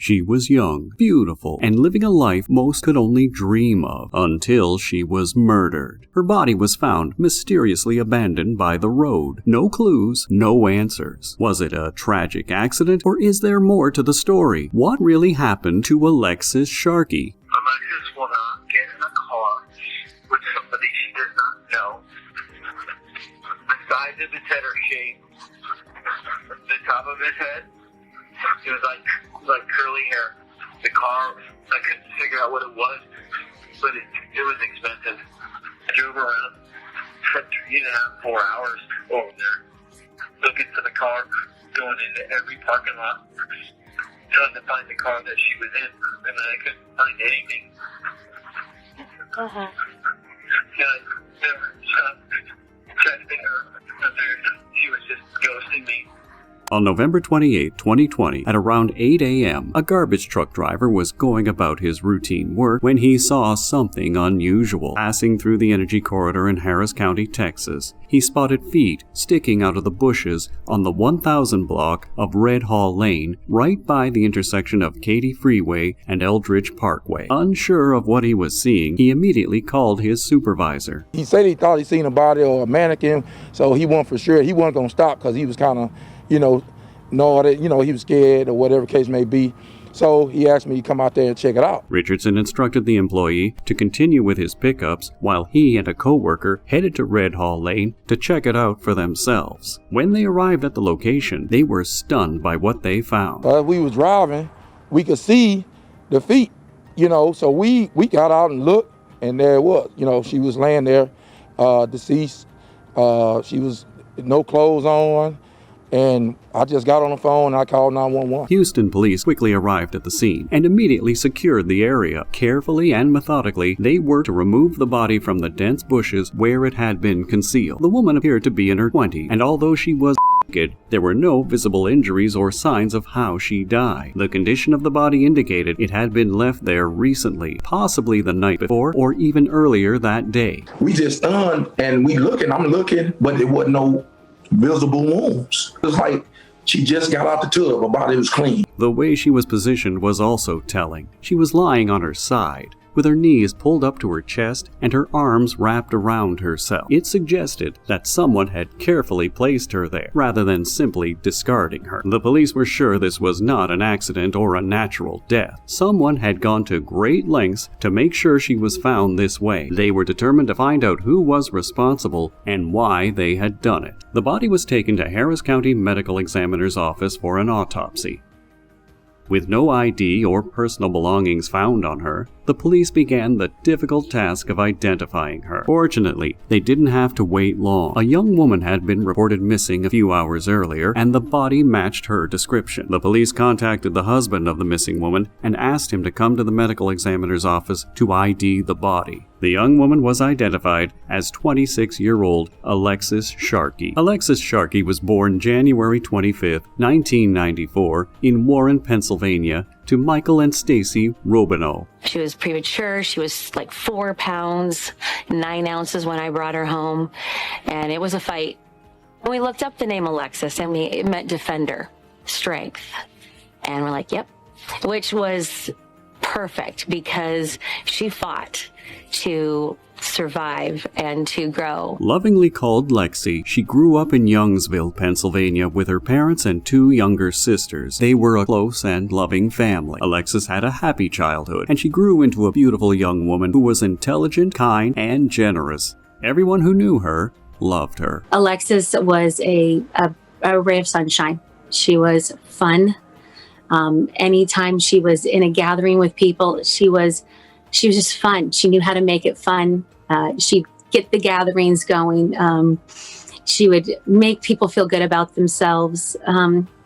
She was young, beautiful, and living a life most could only dream of, until she was murdered. Her body was found mysteriously abandoned by the road. No clues, no answers. Was it a tragic accident, or is there more to the story? What really happened to Alexis Sharkey? Alexis will not get in a car with somebody she does not know. The sides of his head are shaved. The top of his head, it was like curly hair. The car, I couldn't figure out what it was, but it was expensive. I drove around for 3.5, 4 hours over there, looking for the car, going into every parking lot, trying to find the car that she was in, and I couldn't find anything. Texting her, she was just ghosting me. On November 28, 2020, at around 8 a.m., a garbage truck driver was going about his routine work when he saw something unusual passing through the energy corridor in Harris County, Texas. He spotted feet sticking out of the bushes on the 1000 block of Red Hall Lane, right by the intersection of Katy Freeway and Eldridge Parkway. Unsure of what he was seeing, he immediately called his supervisor. He said he thought he seen a body or a mannequin, so he wasn't for sure. He wasn't going to stop because he was kind of, he was scared or whatever case may be. So he asked me to come out there and check it out. Richardson instructed the employee to continue with his pickups while he and a co-worker headed to Red Hall Lane to check it out for themselves. When they arrived at the location, they were stunned by what they found. As we was driving, we could see the feet, so we got out and looked, and there it was. She was laying there, deceased. She was no clothes on. And I just got on the phone and I called 911. Houston police quickly arrived at the scene and immediately secured the area. Carefully and methodically, they were to remove the body from the dense bushes where it had been concealed. The woman appeared to be in her 20s, and although she was naked, there were no visible injuries or signs of how she died. The condition of the body indicated it had been left there recently, possibly the night before or even earlier that day. We just stunned and I'm looking, but there wasn't no visible wounds. It was like she just got out the tub, her body was clean. The way she was positioned was also telling. She was lying on her side, with her knees pulled up to her chest and her arms wrapped around herself. It suggested that someone had carefully placed her there, rather than simply discarding her. The police were sure this was not an accident or a natural death. Someone had gone to great lengths to make sure she was found this way. They were determined to find out who was responsible and why they had done it. The body was taken to Harris County Medical Examiner's office for an autopsy. With no ID or personal belongings found on her, the police began the difficult task of identifying her. Fortunately, they didn't have to wait long. A young woman had been reported missing a few hours earlier, and the body matched her description. The police contacted the husband of the missing woman and asked him to come to the medical examiner's office to ID the body. The young woman was identified as 26-year-old Alexis Sharkey. Alexis Sharkey was born January 25, 1994, in Warren, Pennsylvania, to Michael and Stacy Robineau. She was premature. She was like 4 pounds, 9 ounces when I brought her home, and it was a fight. And we looked up the name Alexis, and it meant defender, strength. And we're like, yep, which was perfect because she fought to survive and to grow. Lovingly called Lexi, she grew up in Youngsville, Pennsylvania with her parents and 2 younger sisters. They were a close and loving family. Alexis had a happy childhood, and she grew into a beautiful young woman who was intelligent, kind, and generous. Everyone who knew her loved her. Alexis was a ray of sunshine. She was fun. Anytime she was in a gathering with people, she was just fun. She knew how to make it fun. She'd get the gatherings going. She would make people feel good about themselves.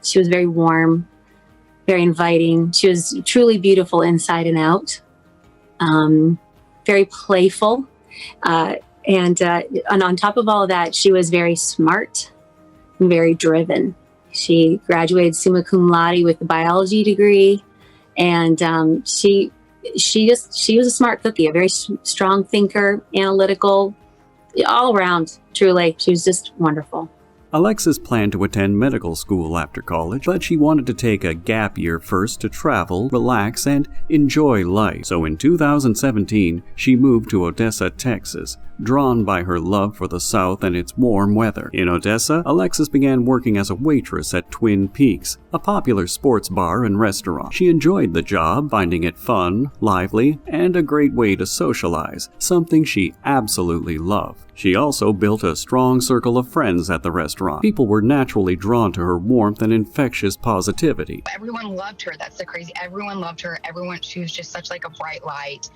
She was very warm, very inviting. She was truly beautiful inside and out. Very playful. And on top of all of that, she was very smart and very driven. She graduated summa cum laude with a biology degree, and she was a smart cookie, a very strong thinker, analytical, all around, truly. She was just wonderful. Alexis planned to attend medical school after college, but she wanted to take a gap year first to travel, relax, and enjoy life. So in 2017, she moved to Odessa, Texas, drawn by her love for the South and its warm weather. In Odessa, Alexis began working as a waitress at Twin Peaks, a popular sports bar and restaurant. She enjoyed the job, finding it fun, lively, and a great way to socialize, something she absolutely loved. She also built a strong circle of friends at the restaurant. People were naturally drawn to her warmth and infectious positivity. Everyone loved her. That's the crazy. Everyone loved her. She was just such like a bright light.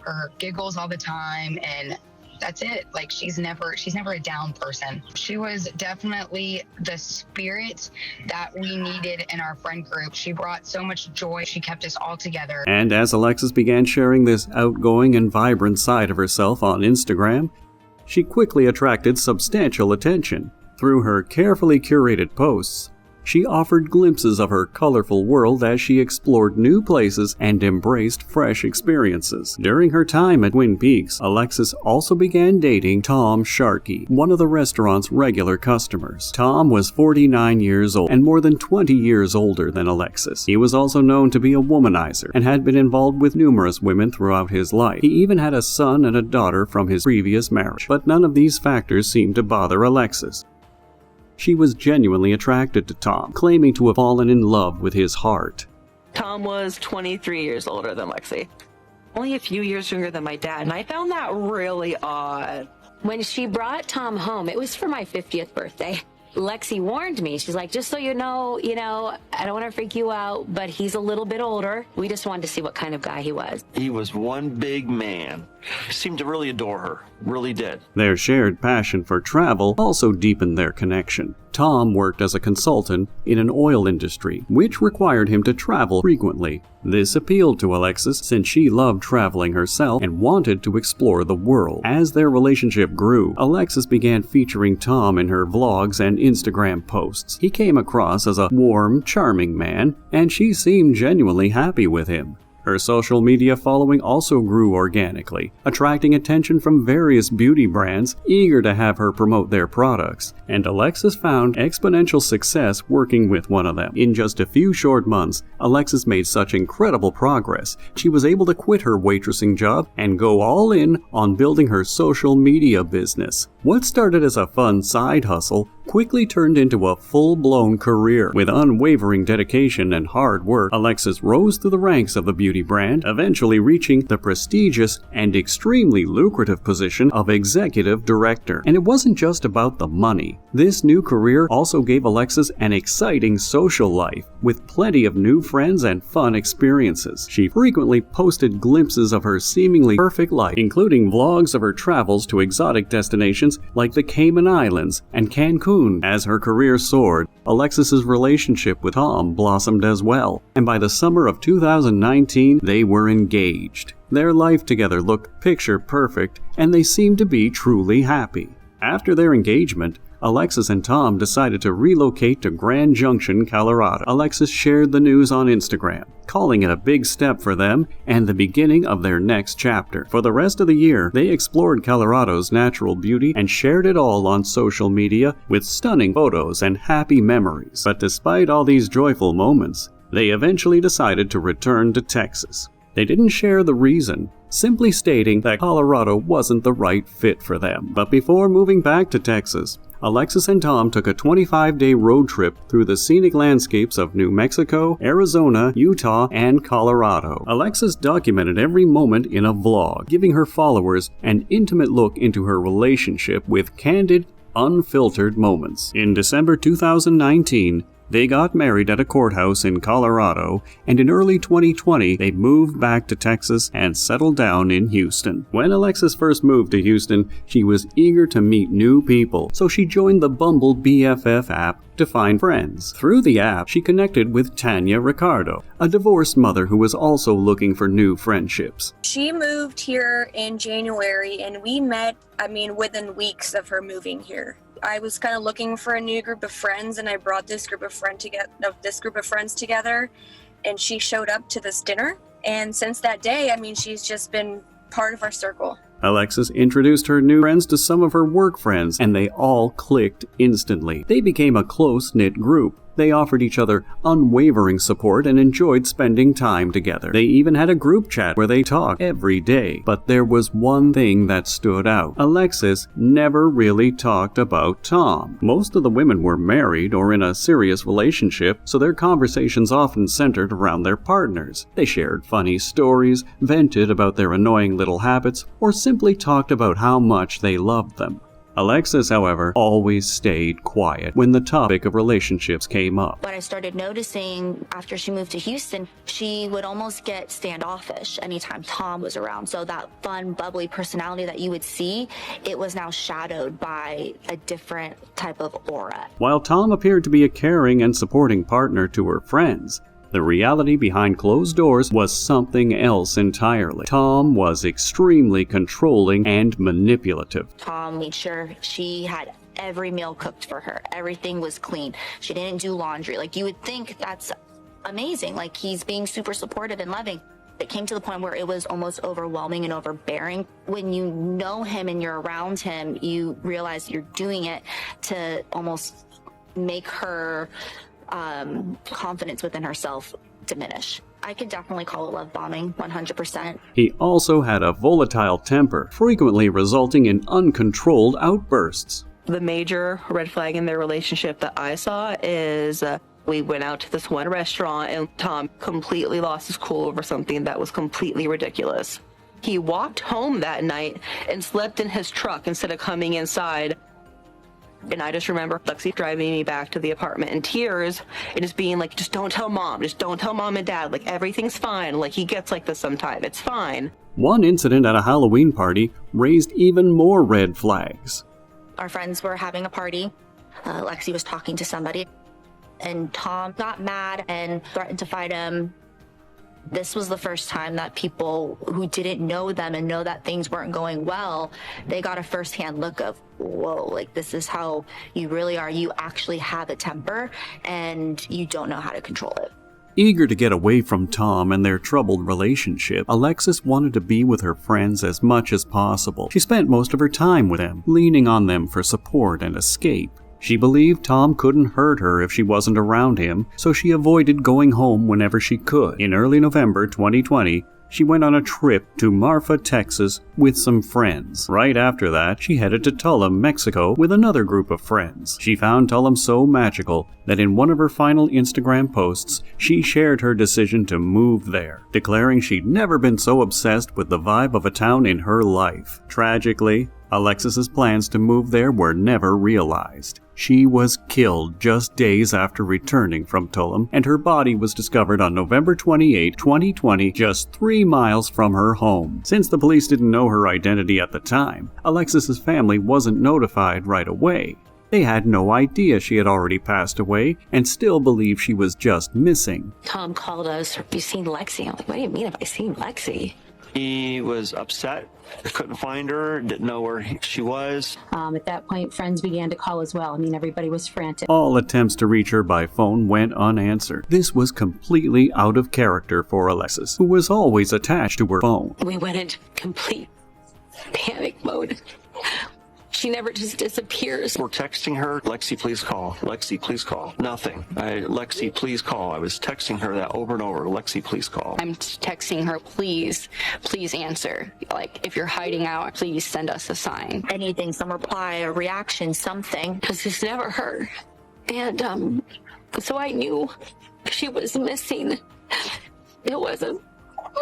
Her giggles all the time, and that's it. Like she's never a down person. She was definitely the spirit that we needed in our friend group. She brought so much joy. She kept us all together. And as Alexis began sharing this outgoing and vibrant side of herself on Instagram, she quickly attracted substantial attention. Through her carefully curated posts, she offered glimpses of her colorful world as she explored new places and embraced fresh experiences. During her time at Twin Peaks, Alexis also began dating Tom Sharkey, one of the restaurant's regular customers. Tom was 49 years old and more than 20 years older than Alexis. He was also known to be a womanizer and had been involved with numerous women throughout his life. He even had a son and a daughter from his previous marriage, but none of these factors seemed to bother Alexis. She was genuinely attracted to Tom, claiming to have fallen in love with his heart. Tom was 23 years older than Lexi. Only a few years younger than my dad, and I found that really odd. When she brought Tom home, it was for my 50th birthday. Lexi warned me. She's like, just so you know, I don't want to freak you out, but he's a little bit older. We just wanted to see what kind of guy he was. He was one big man. He seemed to really adore her. Really did. Their shared passion for travel also deepened their connection. Tom worked as a consultant in an oil industry, which required him to travel frequently. This appealed to Alexis since she loved traveling herself and wanted to explore the world. As their relationship grew, Alexis began featuring Tom in her vlogs and Instagram posts. He came across as a warm, charming man, and she seemed genuinely happy with him. Her social media following also grew organically, attracting attention from various beauty brands eager to have her promote their products, and Alexis found exponential success working with one of them. In just a few short months, Alexis made such incredible progress, she was able to quit her waitressing job and go all in on building her social media business. What started as a fun side hustle quickly turned into a full-blown career. With unwavering dedication and hard work, Alexis rose through the ranks of the beauty brand, eventually reaching the prestigious and extremely lucrative position of executive director. And it wasn't just about the money. This new career also gave Alexis an exciting social life, with plenty of new friends and fun experiences. She frequently posted glimpses of her seemingly perfect life, including vlogs of her travels to exotic destinations like the Cayman Islands and Cancun. As her career soared, Alexis's relationship with Tom blossomed as well, and by the summer of 2019, they were engaged. Their life together looked picture perfect, and they seemed to be truly happy. After their engagement, Alexis and Tom decided to relocate to Grand Junction, Colorado. Alexis shared the news on Instagram, calling it a big step for them and the beginning of their next chapter. For the rest of the year, they explored Colorado's natural beauty and shared it all on social media with stunning photos and happy memories. But despite all these joyful moments, they eventually decided to return to Texas. They didn't share the reason, simply stating that Colorado wasn't the right fit for them. But before moving back to Texas, Alexis and Tom took a 25-day road trip through the scenic landscapes of New Mexico, Arizona, Utah, and Colorado. Alexis documented every moment in a vlog, giving her followers an intimate look into her relationship with candid, unfiltered moments. In December 2019, they got married at a courthouse in Colorado, and in early 2020, they moved back to Texas and settled down in Houston. When Alexis first moved to Houston, she was eager to meet new people, so she joined the Bumble BFF app to find friends. Through the app, she connected with Tanya Ricardo, a divorced mother who was also looking for new friendships. She moved here in January, and we met, within weeks of her moving here. I was kind of looking for a new group of friends, and I brought this group of friends together, and she showed up to this dinner. And since that day, she's just been part of our circle. Alexis introduced her new friends to some of her work friends, and they all clicked instantly. They became a close-knit group. They offered each other unwavering support and enjoyed spending time together. They even had a group chat where they talked every day. But there was one thing that stood out. Alexis never really talked about Tom. Most of the women were married or in a serious relationship, so their conversations often centered around their partners. They shared funny stories, vented about their annoying little habits, or simply talked about how much they loved them. Alexis, however, always stayed quiet when the topic of relationships came up. What I started noticing after she moved to Houston, she would almost get standoffish anytime Tom was around. So that fun, bubbly personality that you would see, it was now shadowed by a different type of aura. While Tom appeared to be a caring and supporting partner to her friends, the reality behind closed doors was something else entirely. Tom was extremely controlling and manipulative. Tom made sure she had every meal cooked for her. Everything was clean. She didn't do laundry. Like, you would think that's amazing. Like, he's being super supportive and loving. It came to the point where it was almost overwhelming and overbearing. When you know him and you're around him, you realize you're doing it to almost make her confidence within herself diminish. I could definitely call it love bombing, 100%. He also had a volatile temper, frequently resulting in uncontrolled outbursts. The major red flag in their relationship that I saw is we went out to this one restaurant and Tom completely lost his cool over something that was completely ridiculous. He walked home that night and slept in his truck instead of coming inside. And I just remember Lexi driving me back to the apartment in tears and just being like, just don't tell mom. Just don't tell mom and dad. Like, everything's fine. Like, he gets like this sometime. It's fine. One incident at a Halloween party raised even more red flags. Our friends were having a party. Lexi was talking to somebody. And Tom got mad and threatened to fight him. This was the first time that people who didn't know them and know that things weren't going well, they got a firsthand look of, whoa, like, this is how you really are. You actually have a temper and you don't know how to control it. Eager to get away from Tom and their troubled relationship, Alexis wanted to be with her friends as much as possible. She spent most of her time with them, leaning on them for support and escape. She believed Tom couldn't hurt her if she wasn't around him, so she avoided going home whenever she could. In early November 2020, she went on a trip to Marfa, Texas with some friends. Right after that, she headed to Tulum, Mexico with another group of friends. She found Tulum so magical that in one of her final Instagram posts, she shared her decision to move there, declaring she'd never been so obsessed with the vibe of a town in her life. Tragically, Alexis's plans to move there were never realized. She was killed just days after returning from Tulum, and her body was discovered on November 28, 2020, just 3 miles from her home. Since the police didn't know her identity at the time, Alexis's family wasn't notified right away. They had no idea she had already passed away and still believed she was just missing. Tom called us, "Have you seen Lexi?" I'm like, "What do you mean, have I seen Lexi?" He was upset. Couldn't find her, didn't know where she was. At that point, friends began to call as well. I mean, everybody was frantic. All attempts to reach her by phone went unanswered. This was completely out of character for Alexis, who was always attached to her phone. We went into complete panic mode. She never just disappears. We're texting her, Lexi, please call. Lexi, please call. Nothing. Lexi, please call. I was texting her that over and over. Lexi, please call. I'm texting her, please answer. Like, if you're hiding out, please send us a sign. Anything, some reply, a reaction, something. Because it's never her. And so I knew she was missing. It wasn't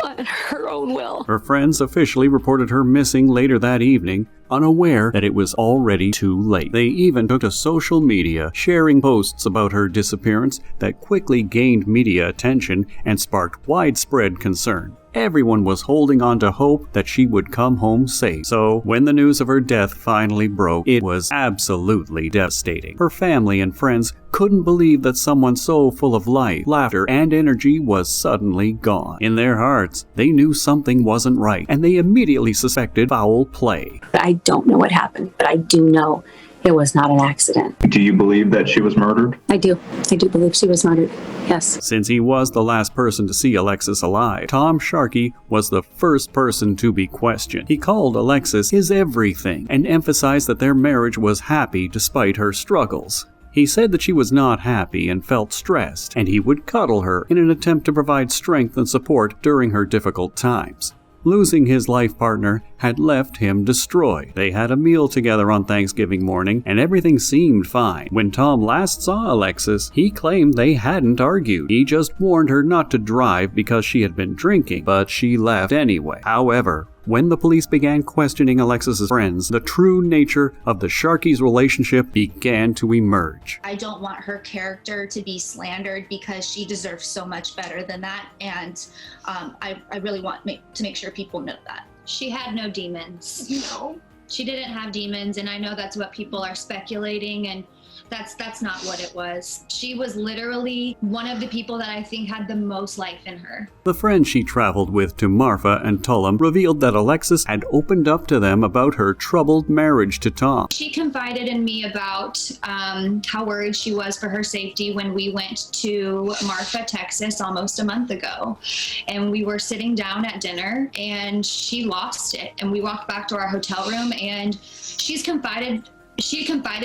on her own will. Her friends officially reported her missing later that evening, unaware that it was already too late. They even took to social media, sharing posts about her disappearance that quickly gained media attention and sparked widespread concern. Everyone was holding on to hope that she would come home safe. So, when the news of her death finally broke, it was absolutely devastating. Her family and friends couldn't believe that someone so full of life, laughter, and energy was suddenly gone. In their hearts, they knew something wasn't right, and they immediately suspected foul play. I don't know what happened, but I do know it was not an accident. Do you believe that she was murdered? I do believe she was murdered. Yes. Since he was the last person to see Alexis alive, Tom Sharkey was the first person to be questioned. He called Alexis his everything and emphasized that their marriage was happy despite her struggles. He said that she was not happy and felt stressed, and he would cuddle her in an attempt to provide strength and support during her difficult times. Losing his life partner had left him destroyed. They had a meal together on Thanksgiving morning, and everything seemed fine. When Tom last saw Alexis, he claimed they hadn't argued. He just warned her not to drive because she had been drinking, but she left anyway. However, when the police began questioning Alexis's friends, the true nature of the Sharkeys' relationship began to emerge. I don't want her character to be slandered because she deserves so much better than that, and I really want to make sure people know that. She had no demons. No. She didn't have demons, and I know that's what people are speculating, and that's not what it was. She was literally one of the people that I think had the most life in her. The friends she traveled with to Marfa and Tullum revealed that Alexis had opened up to them about her troubled marriage to Tom. She confided in me about how worried she was for her safety when we went to Marfa, Texas almost a month ago. And we were sitting down at dinner and she lost it. And we walked back to our hotel room and she confided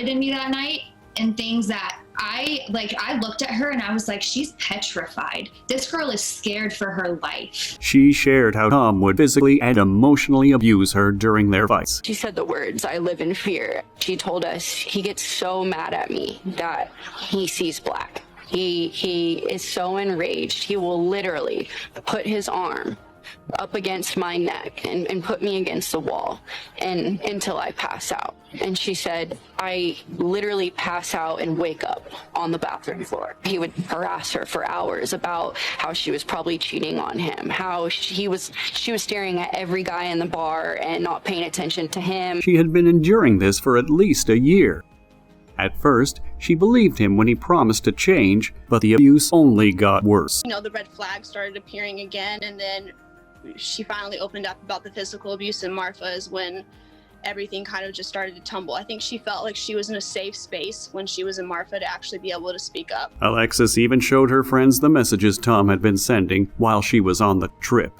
in me that night and things that I looked at her and I was like, she's petrified. This girl is scared for her life. She shared how Tom would physically and emotionally abuse her during their fights. She said the words, "I live in fear." She told us he gets so mad at me that he sees black. He is so enraged. He will literally put his arm up against my neck and put me against the wall and until I pass out. And she said, I literally pass out and wake up on the bathroom floor. He would harass her for hours about how she was probably cheating on him, how she was staring at every guy in the bar and not paying attention to him. She had been enduring this for at least a year. At first, she believed him when he promised to change, but the abuse only got worse. The red flags started appearing again, and then she finally opened up about the physical abuse in Marfa is when everything kind of just started to tumble. I think she felt like she was in a safe space when she was in Marfa to actually be able to speak up. Alexis even showed her friends the messages Tom had been sending while she was on the trip.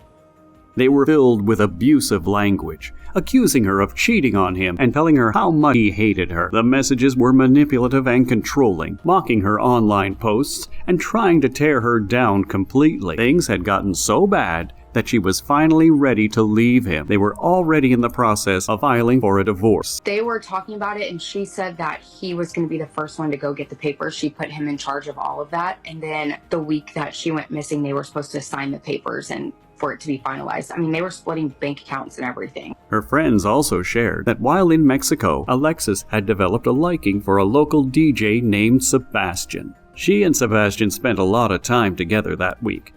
They were filled with abusive language, accusing her of cheating on him and telling her how much he hated her. The messages were manipulative and controlling, mocking her online posts and trying to tear her down completely. Things had gotten so bad that she was finally ready to leave him. They were already in the process of filing for a divorce. They were talking about it and she said that he was going to be the first one to go get the papers. She put him in charge of all of that. And then the week that she went missing, they were supposed to sign the papers and for it to be finalized. I mean, they were splitting bank accounts and everything. Her friends also shared that while in Mexico, Alexis had developed a liking for a local DJ named Sebastian. She and Sebastian spent a lot of time together that week.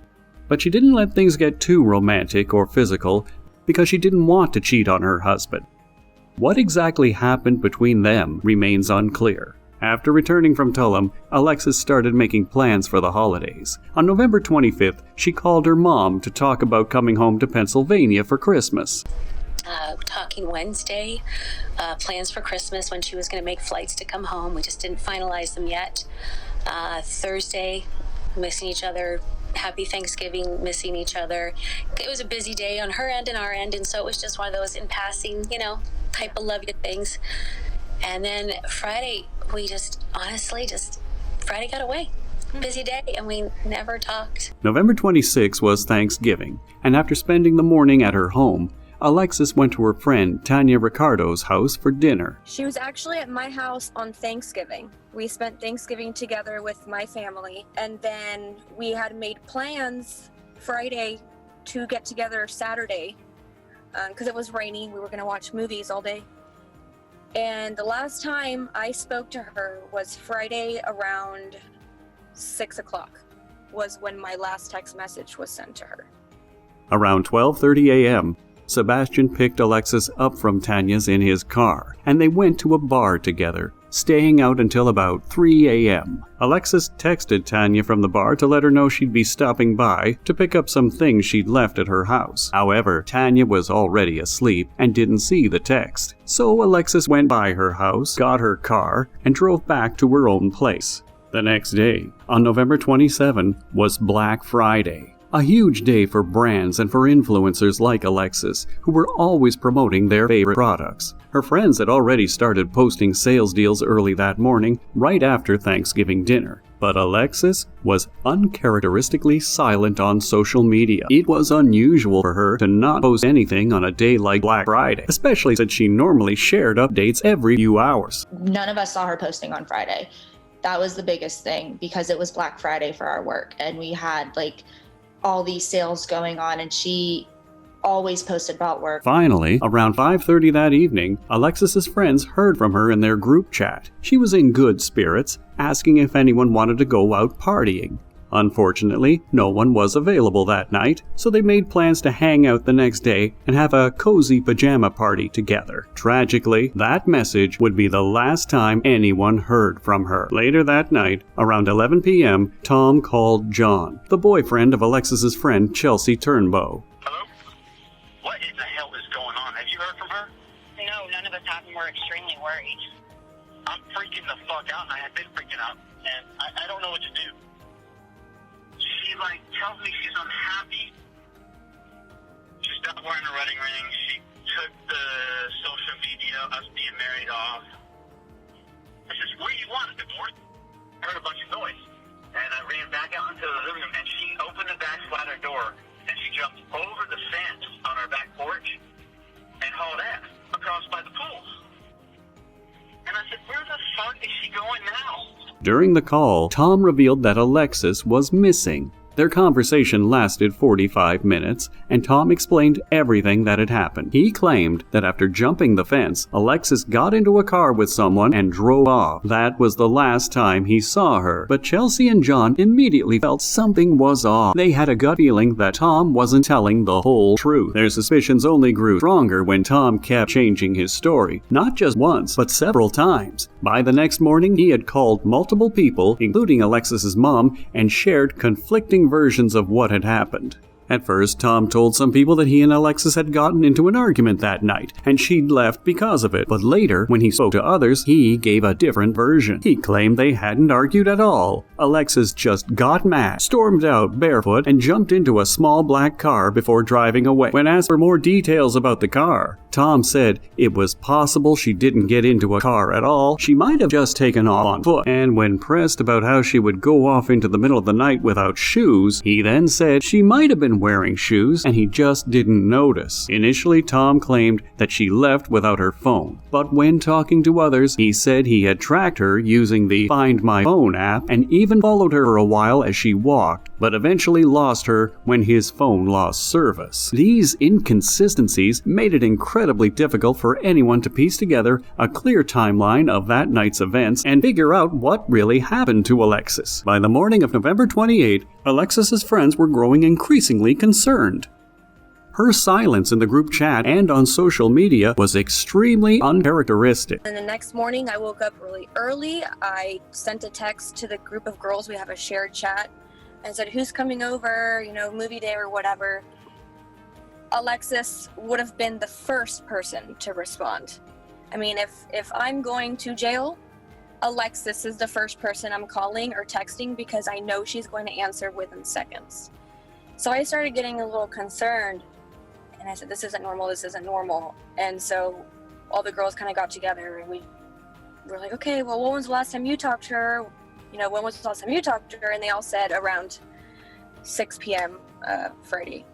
But she didn't let things get too romantic or physical because she didn't want to cheat on her husband. What exactly happened between them remains unclear. After returning from Tullum, Alexis started making plans for the holidays. On November 25th, she called her mom to talk about coming home to Pennsylvania for Christmas. Talking Wednesday, plans for Christmas, when she was going to make flights to come home. We just didn't finalize them yet. Thursday, missing each other. Happy Thanksgiving, missing each other. It was a busy day on her end and our end, and so it was just one of those in passing, type of love you things. And then Friday, we Friday got away. Busy day, and we never talked. November 26 was Thanksgiving, and after spending the morning at her home, Alexis went to her friend Tanya Ricardo's house for dinner. She was actually at my house on Thanksgiving. We spent Thanksgiving together with my family, and then we had made plans Friday to get together Saturday because it was raining. We were going to watch movies all day. And the last time I spoke to her was Friday around 6 o'clock was when my last text message was sent to her. Around 12:30 a.m., Sebastian picked Alexis up from Tanya's in his car, and they went to a bar together, staying out until about 3 a.m. Alexis texted Tanya from the bar to let her know she'd be stopping by to pick up some things she'd left at her house. However, Tanya was already asleep and didn't see the text. So Alexis went by her house, got her car, and drove back to her own place. The next day, on November 27, was Black Friday. A huge day for brands and for influencers like Alexis, who were always promoting their favorite products. Her friends had already started posting sales deals early that morning, right after Thanksgiving dinner. But Alexis was uncharacteristically silent on social media. It was unusual for her to not post anything on a day like Black Friday, especially since she normally shared updates every few hours. None of us saw her posting on Friday. That was the biggest thing, because it was Black Friday for our work, and we had all these sales going on, and she always posted about work. Finally, around 5:30 that evening, Alexis's friends heard from her in their group chat. She was in good spirits, asking if anyone wanted to go out partying. Unfortunately, no one was available that night, so they made plans to hang out the next day and have a cozy pajama party together. Tragically, that message would be the last time anyone heard from her. Later that night, around 11 p.m., Tom called John, the boyfriend of Alexis's friend Chelsea Turnbow. Hello? What in the hell is going on? Have you heard from her? No, none of us have, and we're extremely worried. I'm freaking the fuck out, and I have been freaking out, and I don't know what to do. She tells me she's unhappy. She stopped wearing her wedding ring. She took the social media, us being married, off. I said, "What do you want, a divorce?" I heard a bunch of noise, and I ran back out into the living room, and she opened the back slider door, and she jumped over the fence on our back porch and hauled ass across by the pool. And I said, "Where the fuck is she going now?" During the call, Tom revealed that Alexis was missing. Their conversation lasted 45 minutes, and Tom explained everything that had happened. He claimed that after jumping the fence, Alexis got into a car with someone and drove off. That was the last time he saw her. But Chelsea and John immediately felt something was off. They had a gut feeling that Tom wasn't telling the whole truth. Their suspicions only grew stronger when Tom kept changing his story, not just once, but several times. By the next morning, he had called multiple people, including Alexis's mom, and shared conflicting versions of what had happened. At first, Tom told some people that he and Alexis had gotten into an argument that night, and she'd left because of it. But later, when he spoke to others, he gave a different version. He claimed they hadn't argued at all. Alexis just got mad, stormed out barefoot, and jumped into a small black car before driving away. When asked for more details about the car, Tom said it was possible she didn't get into a car at all. She might have just taken off on foot. And when pressed about how she would go off into the middle of the night without shoes, he then said she might have been wearing shoes and he just didn't notice. Initially, Tom claimed that she left without her phone, but when talking to others, he said he had tracked her using the Find My Phone app and even followed her for a while as she walked, but eventually lost her when his phone lost service. These inconsistencies made it incredibly difficult for anyone to piece together a clear timeline of that night's events and figure out what really happened to Alexis. By the morning of November 28, Alexis's friends were growing increasingly concerned. Her silence in the group chat and on social media was extremely uncharacteristic. And the next morning, I woke up really early. I sent a text to the group of girls. We have a shared chat and said, "Who's coming over? Movie day or whatever." Alexis would have been the first person to respond. I mean, if I'm going to jail, Alexis is the first person I'm calling or texting because I know she's going to answer within seconds. So I started getting a little concerned, and I said, this isn't normal. And so all the girls kind of got together, and we were like, okay, well, when was the last time you talked to her? When was the last time you talked to her? And they all said around 6 p.m. Friday.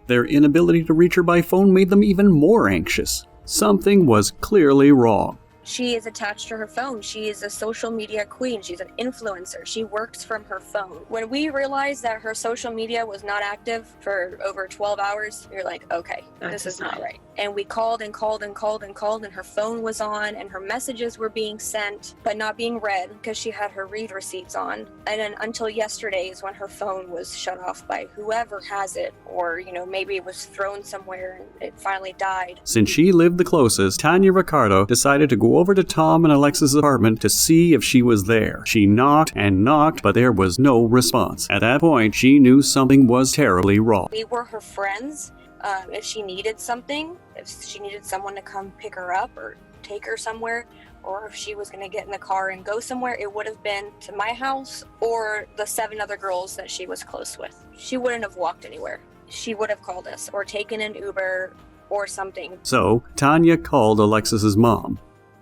Their inability to reach her by phone made them even more anxious. Something was clearly wrong. She is attached to her phone. She is a social media queen. She's an influencer. She works from her phone. When we realized that her social media was not active for over 12 hours, we were like, okay, this is not right. And we called and called and called and called, and her phone was on, and her messages were being sent, but not being read because she had her read receipts on. And then until yesterday is when her phone was shut off by whoever has it, or, maybe it was thrown somewhere and it finally died. Since she lived the closest, Tanya Ricardo decided to go go over to Tom and Alexis' apartment to see if she was there. She knocked and knocked, but there was no response. At that point, she knew something was terribly wrong. We were her friends. If she needed something, if she needed someone to come pick her up or take her somewhere, or if she was going to get in the car and go somewhere, it would have been to my house or the 7 other girls that she was close with. She wouldn't have walked anywhere. She would have called us or taken an Uber or something. So, Tanya called Alexis's mom.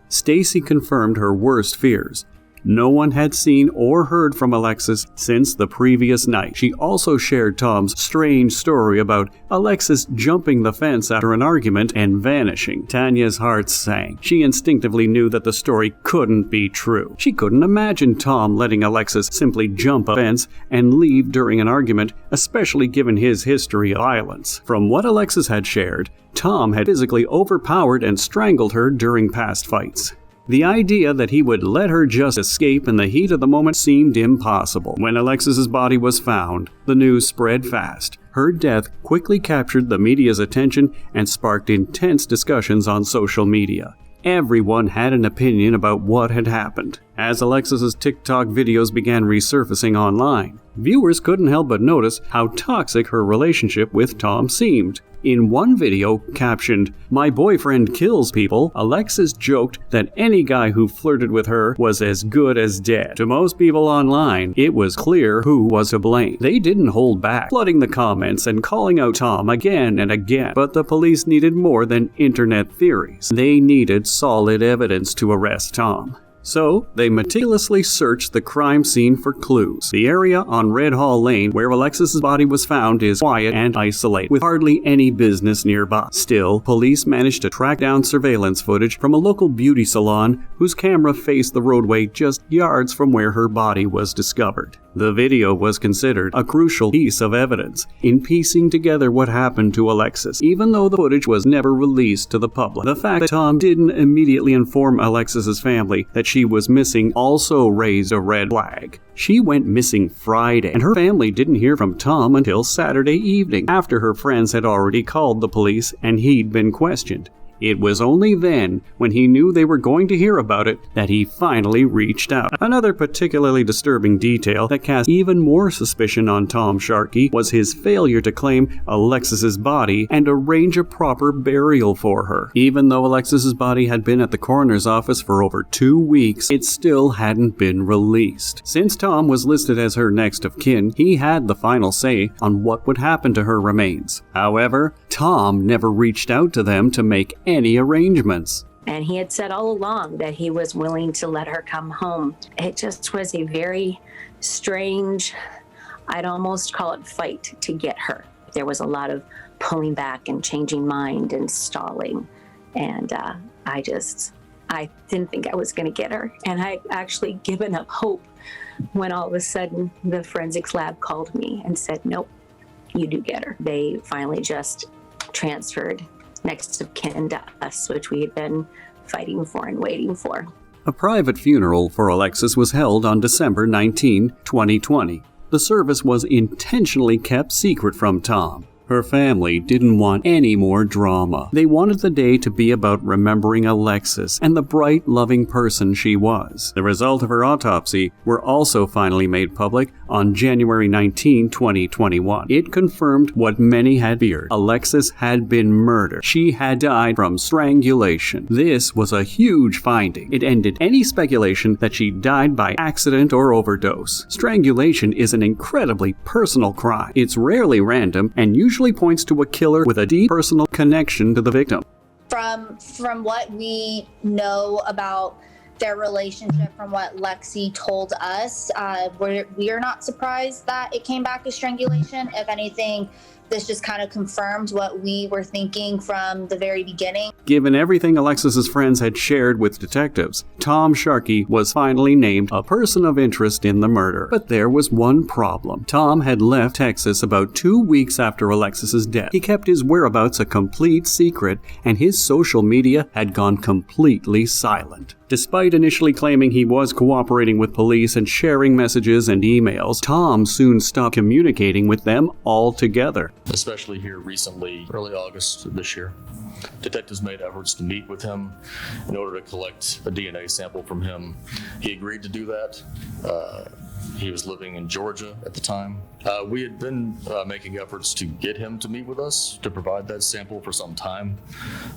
Stacy confirmed her worst fears. No one had seen or heard from Alexis since the previous night. She also shared Tom's strange story about Alexis jumping the fence after an argument and vanishing. Tanya's heart sank. She instinctively knew that the story couldn't be true. She couldn't imagine Tom letting Alexis simply jump a fence and leave during an argument, especially given his history of violence. From what Alexis had shared, Tom had physically overpowered and strangled her during past fights. The idea that he would let her just escape in the heat of the moment seemed impossible. When Alexis's body was found, the news spread fast. Her death quickly captured the media's attention and sparked intense discussions on social media. Everyone had an opinion about what had happened. As Alexis's TikTok videos began resurfacing online, viewers couldn't help but notice how toxic her relationship with Tom seemed. In one video, captioned, "My boyfriend kills people," Alexis joked that any guy who flirted with her was as good as dead. To most people online, it was clear who was to blame. They didn't hold back, flooding the comments and calling out Tom again and again. But the police needed more than internet theories. They needed solid evidence to arrest Tom. So, they meticulously searched the crime scene for clues. The area on Red Hall Lane where Alexis's body was found is quiet and isolated, with hardly any business nearby. Still, police managed to track down surveillance footage from a local beauty salon whose camera faced the roadway just yards from where her body was discovered. The video was considered a crucial piece of evidence in piecing together what happened to Alexis, even though the footage was never released to the public. The fact that Tom didn't immediately inform Alexis's family that she was missing also raised a red flag. She went missing Friday, and her family didn't hear from Tom until Saturday evening, after her friends had already called the police and he'd been questioned. It was only then, when he knew they were going to hear about it, that he finally reached out. Another particularly disturbing detail that cast even more suspicion on Tom Sharkey was his failure to claim Alexis's body and arrange a proper burial for her. Even though Alexis's body had been at the coroner's office for over 2 weeks, it still hadn't been released. Since Tom was listed as her next of kin, he had the final say on what would happen to her remains. However, Tom never reached out to them to make any arrangements. And he had said all along that he was willing to let her come home. It just was a very strange, I'd almost call it fight to get her. There was a lot of pulling back and changing mind and stalling. And I didn't think I was going to get her. And I'd actually given up hope when all of a sudden the forensics lab called me and said, nope, you do get her. They finally just transferred next of kin to us, which we had been fighting for and waiting for. A private funeral for Alexis was held on December 19, 2020. The service was intentionally kept secret from Tom. Her family didn't want any more drama. They wanted the day to be about remembering Alexis and the bright, loving person she was. The result of her autopsy were also finally made public on January 19, 2021. It confirmed what many had feared. Alexis had been murdered. She had died from strangulation. This was a huge finding. It ended any speculation that she died by accident or overdose. Strangulation is an incredibly personal crime. It's rarely random and usually points to a killer with a deep personal connection to the victim. From what we know about their relationship, from what Lexi told us, we are not surprised that it came back as strangulation. If anything, this just kind of confirmed what we were thinking from the very beginning. Given everything Alexis's friends had shared with detectives, Tom Sharkey was finally named a person of interest in the murder. But there was one problem. Tom had left Texas about 2 weeks after Alexis's death. He kept his whereabouts a complete secret, and his social media had gone completely silent. Despite initially claiming he was cooperating with police and sharing messages and emails, Tom soon stopped communicating with them altogether. especially here recently, early August of this year. Detectives made efforts to meet with him in order to collect a DNA sample from him. He agreed to do that. He was living in Georgia at the time. We had been making efforts to get him to meet with us to provide that sample for some time.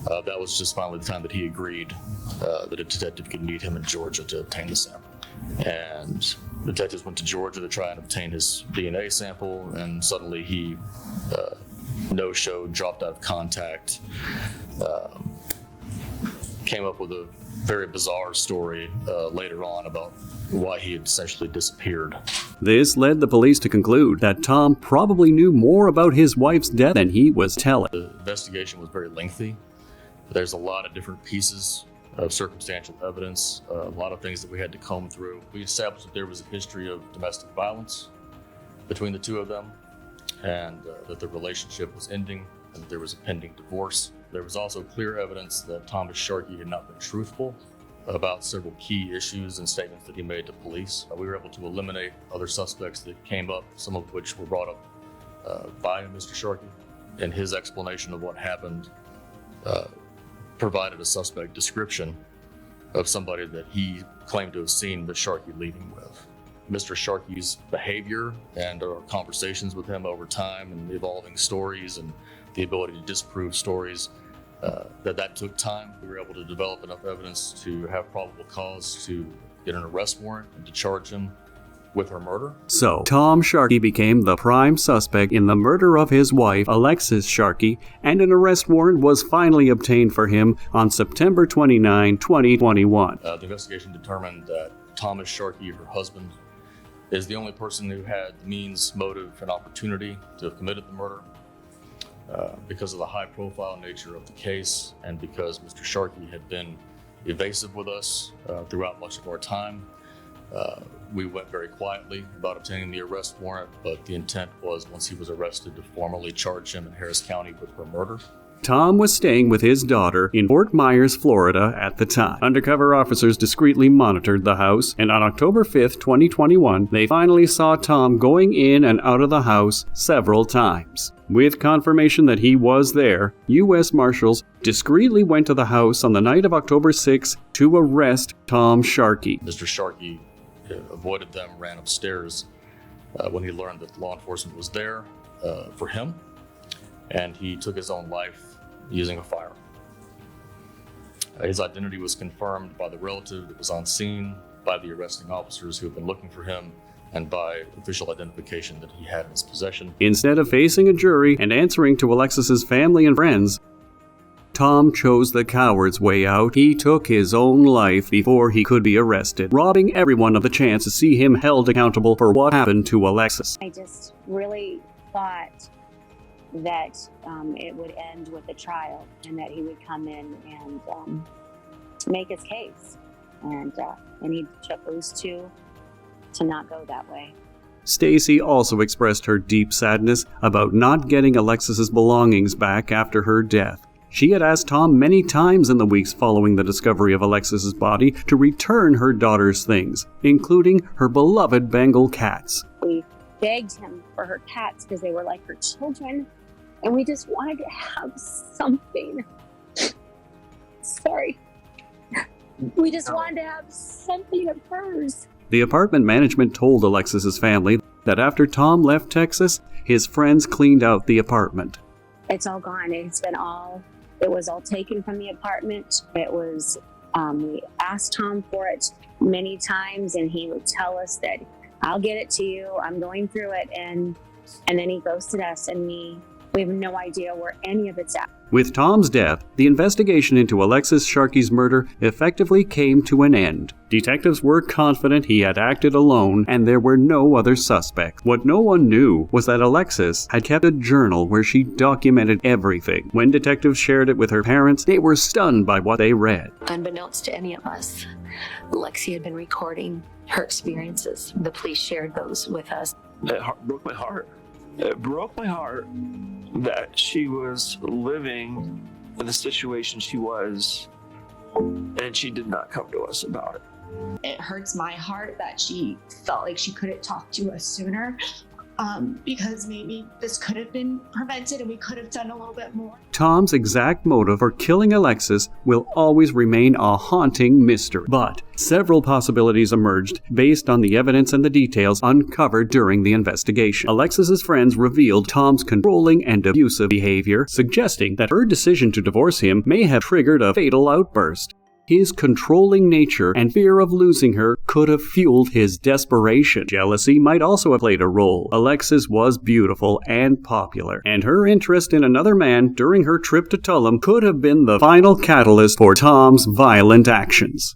That was just finally the time that he agreed that a detective could meet him in Georgia to obtain the sample. And detectives went to Georgia to try and obtain his DNA sample, and suddenly he no-showed, dropped out of contact, came up with a very bizarre story later on about why he had essentially disappeared. This led the police to conclude that Tom probably knew more about his wife's death than he was telling. The investigation was very lengthy. There's a lot of different pieces of circumstantial evidence, a lot of things that we had to comb through. We established that there was a history of domestic violence between the two of them, and that the relationship was ending, and that there was a pending divorce. There was also clear evidence that Thomas Sharkey had not been truthful about several key issues and statements that he made to police. We were able to eliminate other suspects that came up, some of which were brought up by Mr. Sharkey, and his explanation of what happened provided a suspect description of somebody that he claimed to have seen the Sharkey leaving with. Mr. Sharkey's behavior and our conversations with him over time and evolving stories and the ability to disprove stories, that took time. We were able to develop enough evidence to have probable cause to get an arrest warrant and to charge him with her murder. So, Tom Sharkey became the prime suspect in the murder of his wife, Alexis Sharkey, and an arrest warrant was finally obtained for him on September 29, 2021. The investigation determined that Thomas Sharkey, her husband, is the only person who had the means, motive, and opportunity to have committed the murder. Because of the high-profile nature of the case, and because Mr. Sharkey had been evasive with us throughout much of our time, we went very quietly about obtaining the arrest warrant, but the intent was, once he was arrested, to formally charge him in Harris County with her murder. Tom was staying with his daughter in Fort Myers, Florida at the time. Undercover officers discreetly monitored the house, and on October 5th, 2021, they finally saw Tom going in and out of the house several times. With confirmation that he was there, U.S. Marshals discreetly went to the house on the night of October 6th to arrest Tom Sharkey. Mr. Sharkey avoided them, ran upstairs when he learned that law enforcement was there for him, and he took his own life using a firearm. His identity was confirmed by the relative that was on scene, by the arresting officers who had been looking for him, and by official identification that he had in his possession. Instead of facing a jury and answering to Alexis's family and friends, Tom chose the coward's way out. He took his own life before he could be arrested, robbing everyone of the chance to see him held accountable for what happened to Alexis. I just really thought that it would end with a trial and that he would come in and make his case. And he chose to not go that way. Stacy also expressed her deep sadness about not getting Alexis's belongings back after her death. She had asked Tom many times in the weeks following the discovery of Alexis's body to return her daughter's things, including her beloved Bengal cats. We begged him for her cats because they were like her children, and we just wanted to have something. Sorry. We just wanted to have something of hers. The apartment management told Alexis's family that after Tom left Texas, his friends cleaned out the apartment. It's all gone. It was all taken from the apartment. It was, we asked Tom for it many times, and he would tell us that, I'll get it to you, I'm going through it, and then he ghosted us, and we have no idea where any of it's at. With Tom's death, the investigation into Alexis Sharkey's murder effectively came to an end. Detectives were confident he had acted alone and there were no other suspects. What no one knew was that Alexis had kept a journal where she documented everything. When detectives shared it with her parents, they were stunned by what they read. Unbeknownst to any of us, Lexi had been recording her experiences. The police shared those with us. It broke my heart. It broke my heart that she was living in the situation she was, and she did not come to us about it. It hurts my heart that she felt like she couldn't talk to us sooner. because maybe this could have been prevented and we could have done a little bit more. Tom's exact motive for killing Alexis will always remain a haunting mystery, but several possibilities emerged based on the evidence and the details uncovered during the investigation. Alexis's friends revealed Tom's controlling and abusive behavior, suggesting that her decision to divorce him may have triggered a fatal outburst. His controlling nature and fear of losing her could have fueled his desperation. Jealousy might also have played a role. Alexis was beautiful and popular, and her interest in another man during her trip to Tulum could have been the final catalyst for Tom's violent actions.